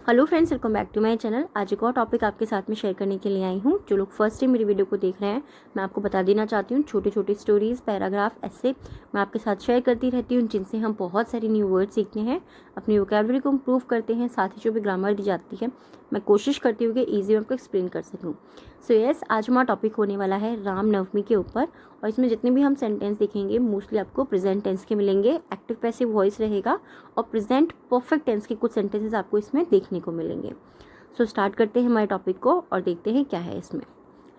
Hello friends, welcome back to my channel. आज एक और टॉपिक आपके साथ में शेयर करने के लिए आई हूँ। जो लोग फर्स्ट टाइम मेरी वीडियो को देख रहे हैं, मैं आपको बता देना चाहती हूँ, छोटी छोटी स्टोरीज, पैराग्राफ, ऐसे मैं आपके साथ शेयर करती रहती हूँ, जिनसे हम बहुत सारी न्यू वर्ड सीखते हैं, अपनी वोकैबुलरी को इम्प्रूव करते हैं। साथ ही जो भी ग्रामर दी जाती है, मैं कोशिश करती हूँ कि ईजी में आपको एक्सप्लेन कर सकूँ। सो यस, आज हमारा टॉपिक होने वाला है रामनवमी के ऊपर। और इसमें जितने भी हम सेंटेंस देखेंगे, मोस्टली आपको प्रेजेंट टेंस के मिलेंगे, एक्टिव पैसिव वॉइस रहेगा, और प्रेजेंट परफेक्ट टेंस के कुछ सेंटेंसेस आपको इसमें देखने को मिलेंगे। सो स्टार्ट करते हैं हमारे टॉपिक को और देखते हैं क्या है इसमें।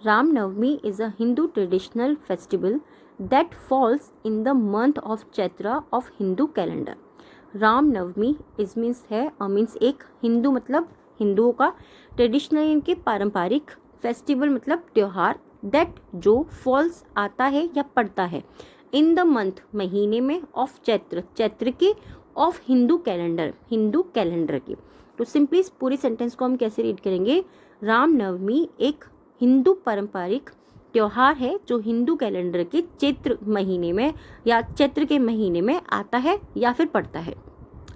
Ramnavami is a Hindu traditional festival that falls in the month of Chaitra of Hindu calendar. Ramnavami is means एक हिंदू, मतलब हिंदुओं का, ट्रेडिशनल इनके पारंपरिक, फेस्टिवल मतलब त्यौहार, दैट जो फॉल्स आता है या पड़ता है, इन द मंथ महीने में, ऑफ चैत्र चैत्र के, ऑफ हिंदू कैलेंडर की। तो सिंपली इस पूरी सेंटेंस को हम कैसे रीड करेंगे? रामनवमी एक हिंदू पारंपरिक त्यौहार है जो हिंदू कैलेंडर के चैत्र महीने में या चैत्र के महीने में आता है या फिर पड़ता है।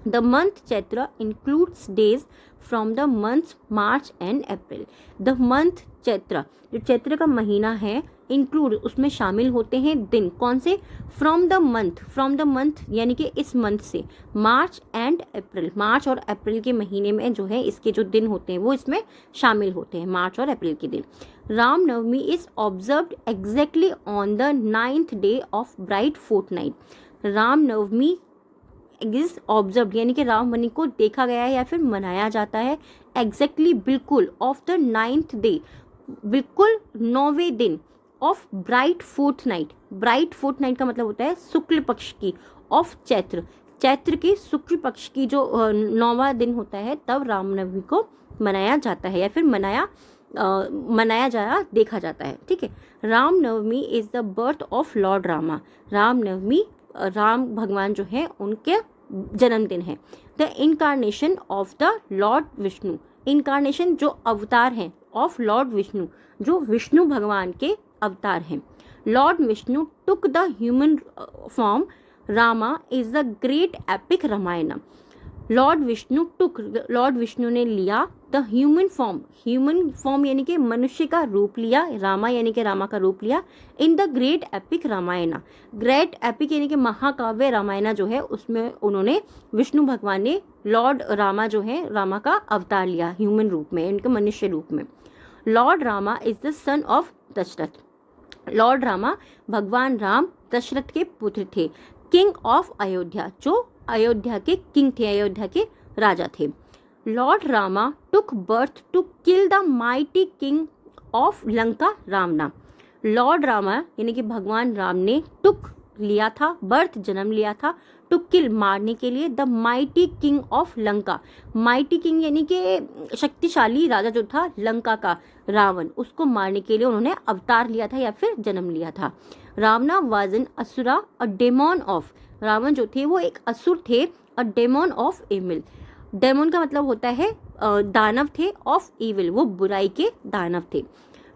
The month Chaitra includes days from the months March and April. The month Chaitra, जो चैत्र का महीना है, इंक्लूड उसमें शामिल होते हैं दिन, कौन से? फ्रॉम द मंथ यानी कि इस मंथ से, मार्च एंड अप्रैल, मार्च और अप्रैल के महीने में जो है इसके जो दिन होते हैं वो इसमें शामिल होते हैं, मार्च और अप्रैल के दिन। Ramnavami is observed exactly on the 9th day of bright fortnight. Ramnavami is observe यानी कि रामनवमी को देखा गया है या फिर मनाया जाता है एग्जैक्टली बिल्कुल, ऑफ द 9th डे, बिल्कुल 9वें दिन, ऑफ ब्राइट फोर्टनाइट का मतलब होता है शुक्ल पक्ष की, ऑफ चैत्र के शुक्ल पक्ष की जो 9वां दिन होता है, तब रामनवमी को मनाया जाता है या फिर मनाया जाया देखा जाता है। ठीक है। Ramnavami is the birth of lord Rama. Ramnavami Ram भगवान जो है उनके जन्मदिन है। The incarnation of the lord Vishnu, incarnation जो अवतार हैं, ऑफ लॉर्ड विष्णु जो विष्णु भगवान के अवतार हैं। Lord Vishnu took the human form, Rama is the great epic Ramayan. Lord Vishnu ने लिया द ह्यूमन फॉर्म यानी कि मनुष्य का रूप लिया, रामा यानी कि रामा का रूप लिया, in the great epic Ramayan. Great epic यानी कि महाकाव्य रामायण जो है, उसमें उन्होंने, विष्णु भगवान ने लॉर्ड रामा जो है, रामा का अवतार लिया ह्यूमन रूप में, इनके मनुष्य रूप में। Lord Rama is the son of Dasharath. Lord Rama भगवान राम दशरथ के पुत्र थे। किंग ऑफ अयोध्या, जो अयोध्या के किंग थे, अयोध्या के राजा थे। Lord Rama took birth to kill the mighty king of Lanka Ravana. Lord Rama यानी कि भगवान राम ने टुक लिया था, बर्थ जन्म लिया था, टू किल मारने के लिए, the mighty king of Lanka. Mighty king यानी कि शक्तिशाली राजा जो था लंका का, रावण, उसको मारने के लिए उन्होंने अवतार लिया था या फिर जन्म लिया था। Ravana was an asura, a demon of, Ravan जो थे वो एक असुर थे, a demon of evil. Demon का मतलब होता है दानव थे, ऑफ इविल वो बुराई के दानव थे।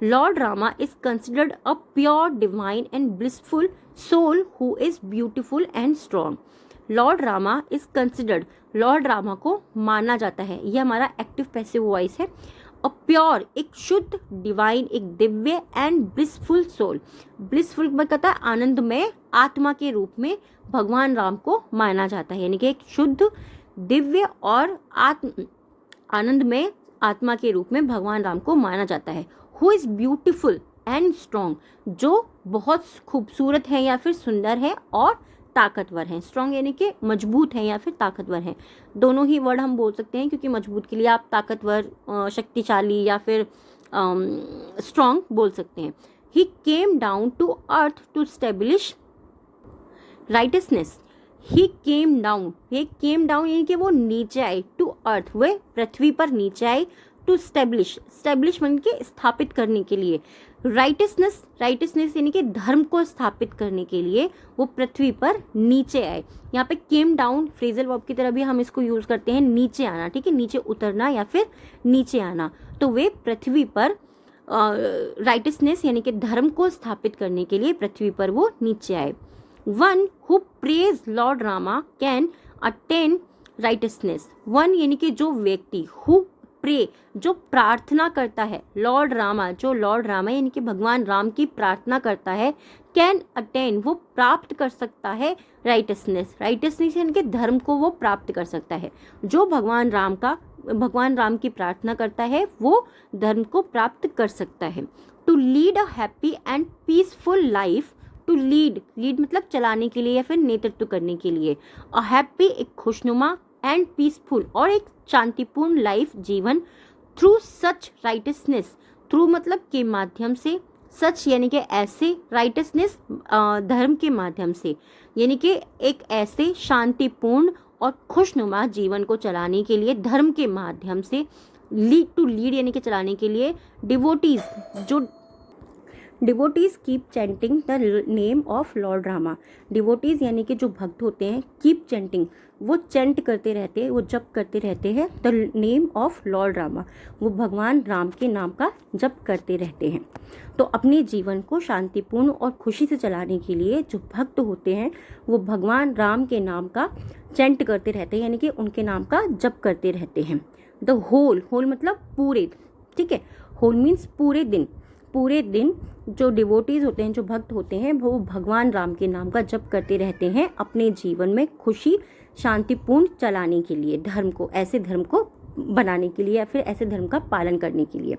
Lord Rama is considered a pure divine and blissful soul who is beautiful and strong. Lord Rama is considered, lord Rama को माना जाता है, यह हमारा एक्टिव पैसिव वॉइस है। अ प्योर एक शुद्ध, डिवाइन एक Divya, and blissful soul, blissful में कहता है आनंदमय आत्मा के रूप में भगवान राम को माना जाता है, यानी कि एक शुद्ध, दिव्य और आनंदमय आत्मा के रूप में भगवान राम को माना जाता है। Who is beautiful and strong, जो बहुत खूबसूरत है या फिर सुंदर है और ताकतवर हैं। स्ट्रॉन्ग यानी कि मजबूत है या फिर ताकतवर हैं, दोनों ही वर्ड हम बोल सकते हैं, क्योंकि मजबूत के लिए आप ताकतवर, शक्तिशाली या फिर स्ट्रॉन्ग बोल सकते हैं। He came down to earth to establish righteousness. He came down यानी कि वो नीचे आए, टू अर्थ वे पृथ्वी पर नीचे आए, टू स्टेब्लिश मान के स्थापित करने के लिए, राइटसनेस यानी कि धर्म को स्थापित करने के लिए वो पृथ्वी पर नीचे आए। यहाँ पे केम डाउन फ्रेजल वर्ब की तरह भी हम इसको यूज करते हैं, नीचे आना, ठीक है, नीचे उतरना या फिर नीचे आना। तो वे पृथ्वी पर राइटसनेस यानी कि धर्म को स्थापित करने के लिए पृथ्वी पर वो नीचे आए। One who praise lord Rama can attain righteousness, one यानी कि जो व्यक्ति, हु प्रे जो प्रार्थना करता है, लॉर्ड रामा जो लॉर्ड रामा यानी कि भगवान राम की प्रार्थना करता है, कैन अटेन वो प्राप्त कर सकता है राइटसनेस, राइटसनेस यानी कि धर्म को वो प्राप्त कर सकता है। जो भगवान राम की प्रार्थना करता है वो धर्म को प्राप्त कर सकता है। To lead a happy and peaceful life, to lead मतलब चलाने के लिए या फिर नेतृत्व करने के लिए, अ हैप्पी एक खुशनुमा, एंड पीसफुल और एक शांतिपूर्ण लाइफ जीवन, थ्रू सच राइटसनेस, थ्रू मतलब के माध्यम से, सच यानी कि ऐसे, राइटसनेस धर्म के माध्यम से, यानी कि एक ऐसे शांतिपूर्ण और खुशनुमा जीवन को चलाने के लिए धर्म के माध्यम से, लीड टू लीड यानी कि चलाने के लिए, devotees keep chanting the name of lord Rama, devotees यानी कि जो भक्त होते हैं, कीप चैंटिंग वो चैंट करते रहते हैं, वो जप करते रहते हैं, the name of lord Rama वो भगवान राम के नाम का जप करते रहते हैं। तो अपने जीवन को शांतिपूर्ण और खुशी से चलाने के लिए जो भक्त होते हैं वो भगवान राम के नाम का चैंट करते रहते हैं, यानी कि उनके नाम का जप करते रहते हैं। द होल मतलब पूरे, ठीक है, होल मीन्स पूरे दिन जो डिवोटीज होते हैं, जो भक्त होते हैं, वो भगवान राम के नाम का जप करते रहते हैं अपने जीवन में खुशी शांतिपूर्ण चलाने के लिए, धर्म को, ऐसे धर्म को बनाने के लिए या फिर ऐसे धर्म का पालन करने के लिए।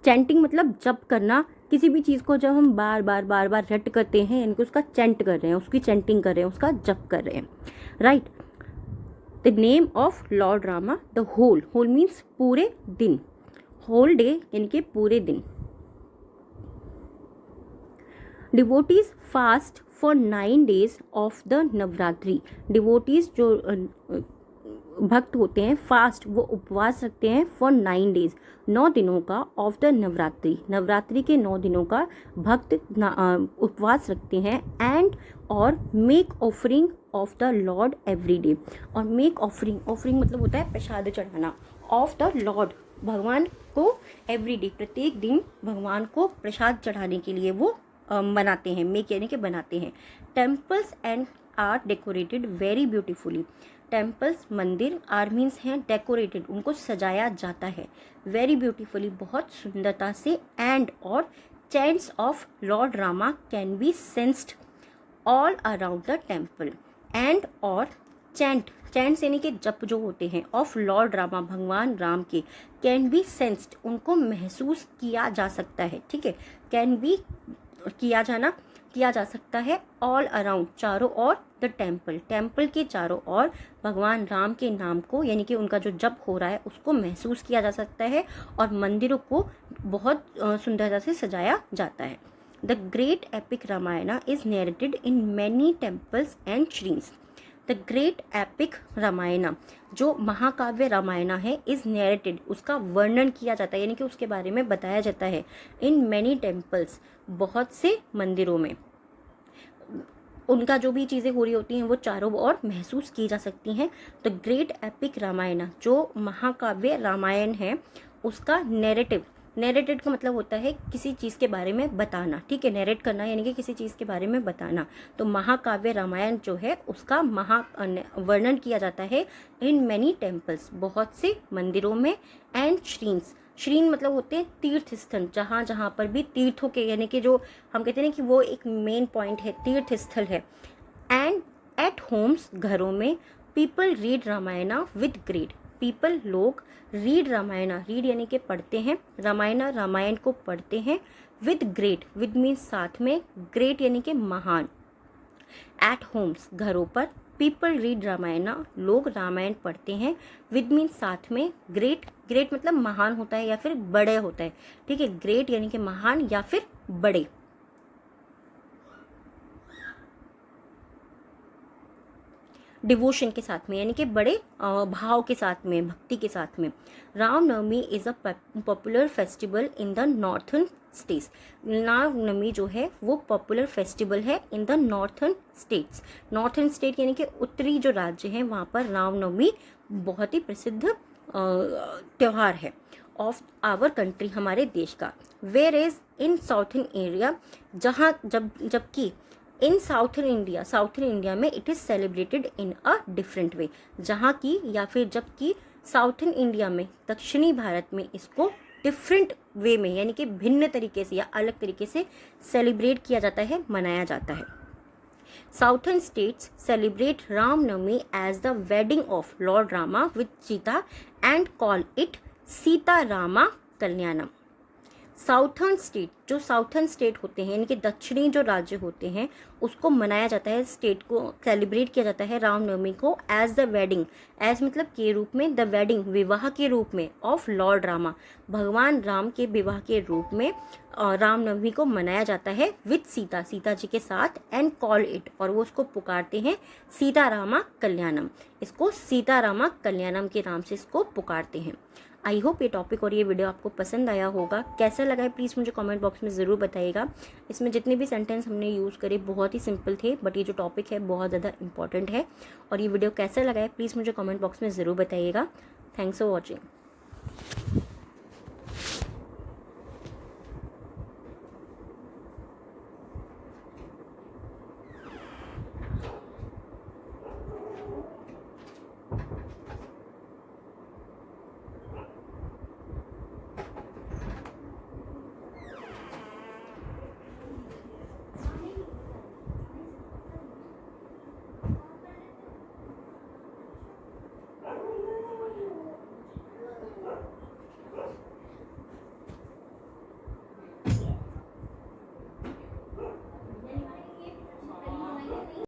चैंटिंग मतलब जप करना, किसी भी चीज़ को जब हम बार बार रट करते हैं यानी कि उसका चैंट कर रहे हैं, उसकी चैंटिंग कर रहे हैं, उसका जप कर रहे हैं, right. The name of lord Rama, the whole means पूरे दिन, होल डे यानी कि पूरे दिन। Devotees fast for 9 days of the Navratri, devotees जो भक्त होते हैं फास्ट वो उपवास रखते हैं फॉर 9 days 9 दिनों का, ऑफ द नवरात्रि के 9 दिनों का भक्त उपवास रखते हैं, एंड और make offering of the Lord every day, और मेक ऑफरिंग मतलब होता है प्रसाद चढ़ाना, ऑफ द लॉर्ड भगवान को एवरी डे प्रत्येक दिन भगवान को प्रसाद चढ़ाने के लिए वो बनाते हैं, मेक यानी कि बनाते हैं। Temples and are decorated very beautifully, temples मंदिर, आर मीन्स हैं डेकोरेटेड उनको सजाया जाता है, वेरी ब्यूटीफुली बहुत सुंदरता से, एंड और chants of lord Rama can be sensed all around the temple, and और चैंट्स यानी कि जप जो होते हैं ऑफ लॉर्ड रामा भगवान राम के, कैन बी सेंस्ड उनको महसूस किया जा सकता है, ठीक है, कैन बी किया जा सकता है, ऑल अराउंड चारों ओर, द टेम्पल के चारों ओर भगवान राम के नाम को यानी कि उनका जो जप हो रहा है उसको महसूस किया जा सकता है, और मंदिरों को बहुत सुंदरता से सजाया जाता है। The great epic Ramayana is narrated in many temples and shrines, the great epic Ramayana जो महाकाव्य रामायण है, इज नरेटेड उसका वर्णन किया जाता है यानी कि उसके बारे में बताया जाता है, इन मैनी टेम्पल्स बहुत से मंदिरों में, उनका जो भी चीज़ें हो रही होती हैं वो चारों ओर महसूस की जा सकती हैं। द ग्रेट एपिक रामायण जो महाकाव्य रामायण है उसका नैरेटेड का मतलब होता है किसी चीज़ के बारे में बताना, ठीक है, नैरेट करना यानी कि किसी चीज़ के बारे में बताना। तो महाकाव्य रामायण जो है उसका वर्णन किया जाता है इन मैनी टेम्पल्स बहुत से मंदिरों में, एंड श्रीन मतलब होते हैं तीर्थ स्थल, जहाँ जहाँ पर भी तीर्थों के यानी कि जो हम कहते हैं कि वो एक मेन पॉइंट है, तीर्थ स्थल है, एंड एट होम्स घरों में, people read Ramayan with great, people लोग रीड रामायण, रीड यानी कि पढ़ते हैं, रामायण को पढ़ते हैं, विद ग्रेट, विद मीन्स साथ में, ग्रेट यानी कि महान, एट होम्स घरों पर, पीपल रीड रामायण लोग रामायण पढ़ते हैं, विद मीन्स साथ में, ग्रेट मतलब महान होता है या फिर बड़े होता है, ठीक है, ग्रेट यानी कि महान या फिर बड़े। डिवोशन के साथ में यानी कि बड़े भाव के साथ में, भक्ति के साथ में। Ramnavami is a popular festival in the northern states, Ramnavami जो है वो पॉपुलर फेस्टिवल है in the northern states, northern state यानी कि उत्तरी जो राज्य हैं वहाँ पर रामनवमी बहुत ही प्रसिद्ध त्यौहार है, ऑफ आवर कंट्री हमारे देश का। Whereas in southern area, जबकि इन साउथर्न इंडिया में it is celebrated in a different way, जहाँ की या फिर जबकि साउथर्न इंडिया में, दक्षिणी भारत में इसको डिफरेंट वे में यानी कि भिन्न तरीके से या अलग तरीके से सेलिब्रेट किया जाता है, मनाया जाता है। Southern states celebrate Ramnavami as the wedding of lord Rama with Sita and call it Sita Rama Kalyanam. जो साउथर्न स्टेट होते हैं यानी कि दक्षिणी जो राज्य होते हैं, उसको मनाया जाता है, स्टेट को सेलिब्रेट किया जाता है रामनवमी को एज द वेडिंग, एज मतलब के रूप में, द वेडिंग विवाह के रूप में, ऑफ लॉर्ड रामा भगवान राम के विवाह के रूप में रामनवमी को मनाया जाता है विद सीता जी के साथ, एंड कॉल इट और वो उसको पुकारते हैं सीता रामा कल्याणम, इसको सीता रामा कल्याणम के नाम से इसको पुकारते हैं। आई होप ये टॉपिक और ये वीडियो आपको पसंद आया होगा। कैसा लगा है प्लीज़ मुझे कमेंट बॉक्स में ज़रूर बताइएगा। इसमें जितने भी सेंटेंस हमने यूज़ करे बहुत ही सिंपल थे, बट ये जो टॉपिक है बहुत ज़्यादा इंपॉर्टेंट है। और ये वीडियो कैसा लगा है प्लीज़ मुझे कमेंट बॉक्स में ज़रूर बताइएगा। Thanks for watching.